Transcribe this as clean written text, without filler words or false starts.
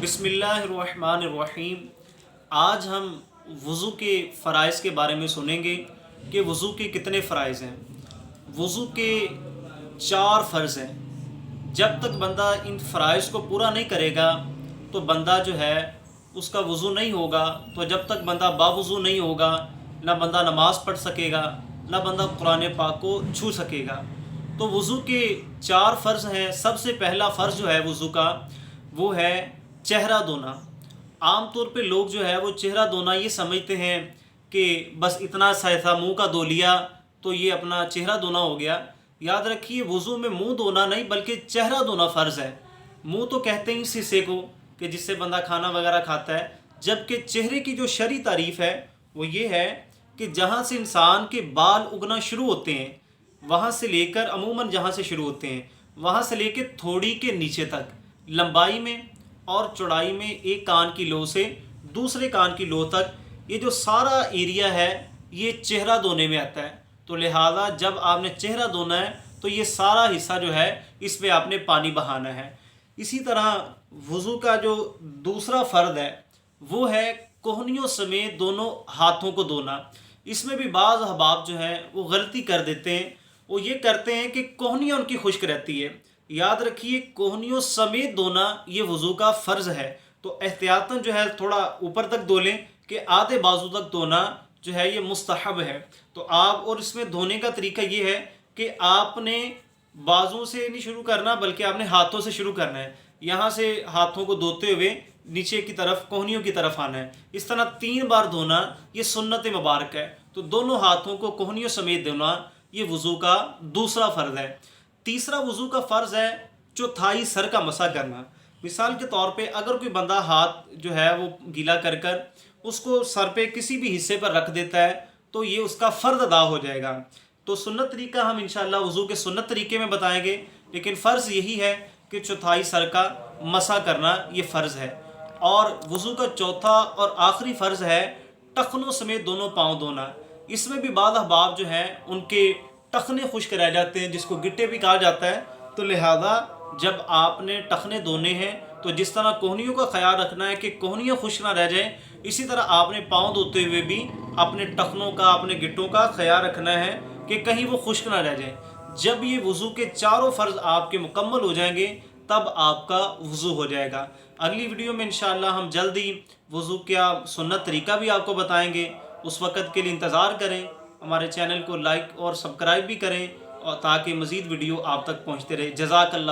बिस्मिल्लाहिर्रहमानिर्रहीम। आज हम वज़ू के फ़राइज़ के बारे में सुनेंगे कि वज़ू के कितने फ़राइज़ हैं। वज़ू के 4 फ़र्ज़ हैं। जब तक बंदा इन फ़राइज़ को पूरा नहीं करेगा तो बंदा जो है उसका वज़ू नहीं होगा। तो जब तक बंदा बावज़ू नहीं होगा, ना बंदा नमाज़ पढ़ सकेगा, ना बंदा कुरान पाक को छू सकेगा। तो वज़ू के 4 फ़र्ज़ हैं। सबसे पहला फ़र्ज़ जो है वज़ू का, वो है चेहरा धोना। आम तौर पे लोग जो है वो चेहरा धोना ये समझते हैं कि बस इतना सा ऐसा मुंह का धो लिया तो ये अपना चेहरा धोना हो गया। याद रखिए, वज़ू में मुंह धोना नहीं बल्कि चेहरा धोना फ़र्ज़ है। मुंह तो कहते हैं इस हिस्से को कि जिससे बंदा खाना वगैरह खाता है, जबकि चेहरे की जो शरई तारीफ़ है वो ये है कि जहाँ से इंसान के बाल उगना शुरू होते हैं, वहाँ से लेकर अमूमन जहाँ से शुरू होते हैं वहाँ से लेकर थोड़ी के नीचे तक लंबाई में और चौड़ाई में एक कान की लो से दूसरे कान की लो तक ये जो सारा एरिया है ये चेहरा धोने में आता है। तो लिहाजा जब आपने चेहरा धोना है तो ये सारा हिस्सा जो है इस पे आपने पानी बहाना है। इसी तरह वज़ू का जो दूसरा फ़र्द है वो है कोहनियों समेत दोनों हाथों को धोना। इसमें भी बाज़ अहबाब जो हैं वो गलती कर देते हैं। वो ये करते हैं कि कोहनियाँ उनकी खुश्क रहती है। याद रखिए, कोहनियों समेत धोना ये वज़ू का फ़र्ज़ है। तो एहतियातन जो है थोड़ा ऊपर तक धो लें कि आधे बाजू तक धोना जो है ये मुस्तहब है। तो आप, और इसमें धोने का तरीका ये है कि आपने बाजू से नहीं शुरू करना बल्कि आपने हाथों से शुरू करना है। यहाँ से हाथों को धोते हुए नीचे की तरफ कोहनियों की तरफ आना है। इस तरह 3 बार धोना ये सुन्नत मुबारक है। तो दोनों हाथों को कोहनियों समेत धोना ये वज़ू का दूसरा फ़र्ज़ है। तीसरा वज़ू का फ़र्ज़ है चौथाई सर का मसा करना। मिसाल के तौर पे अगर कोई बंदा हाथ जो है वो गीला कर कर उसको सर पे किसी भी हिस्से पर रख देता है तो ये उसका फ़र्ज़ अदा हो जाएगा। तो सुन्नत तरीका हम इंशाअल्लाह वज़ू के सुन्नत तरीके में बताएंगे, लेकिन फ़र्ज़ यही है कि चौथाई सर का मसा करना ये फ़र्ज़ है। और वज़ू का चौथा और आखिरी फ़र्ज़ है टखनों समेत दोनों पाँव धोना। इसमें भी बाद अहबाब जो हैं उनके टखने खुश्क रह जाते हैं, जिसको गिट्टे भी कहा जाता है। तो लिहाजा जब आपने टखने धोने हैं तो जिस तरह कोहनियों का ख्याल रखना है कि कोहनियाँ खुश्क ना रह जाएं, इसी तरह आपने पाँव धोते हुए भी अपने टखनों का, अपने गिट्टों का ख्याल रखना है कि कहीं वो खुश्क ना रह जाएं। जब ये वज़ू के चारों फ़र्ज़ आपके मुकम्मल हो जाएंगे तब आपका वज़ू हो जाएगा। अगली वीडियो में इंशाअल्लाह हम जल्द ही वज़ू का सुन्नत तरीका भी आपको बताएंगे। उस वक़्त के लिए इंतज़ार करें। हमारे चैनल को लाइक और सब्सक्राइब भी करें और ताकि मज़ीद वीडियो आप तक पहुँचते रहे। जज़ाकल्लाह।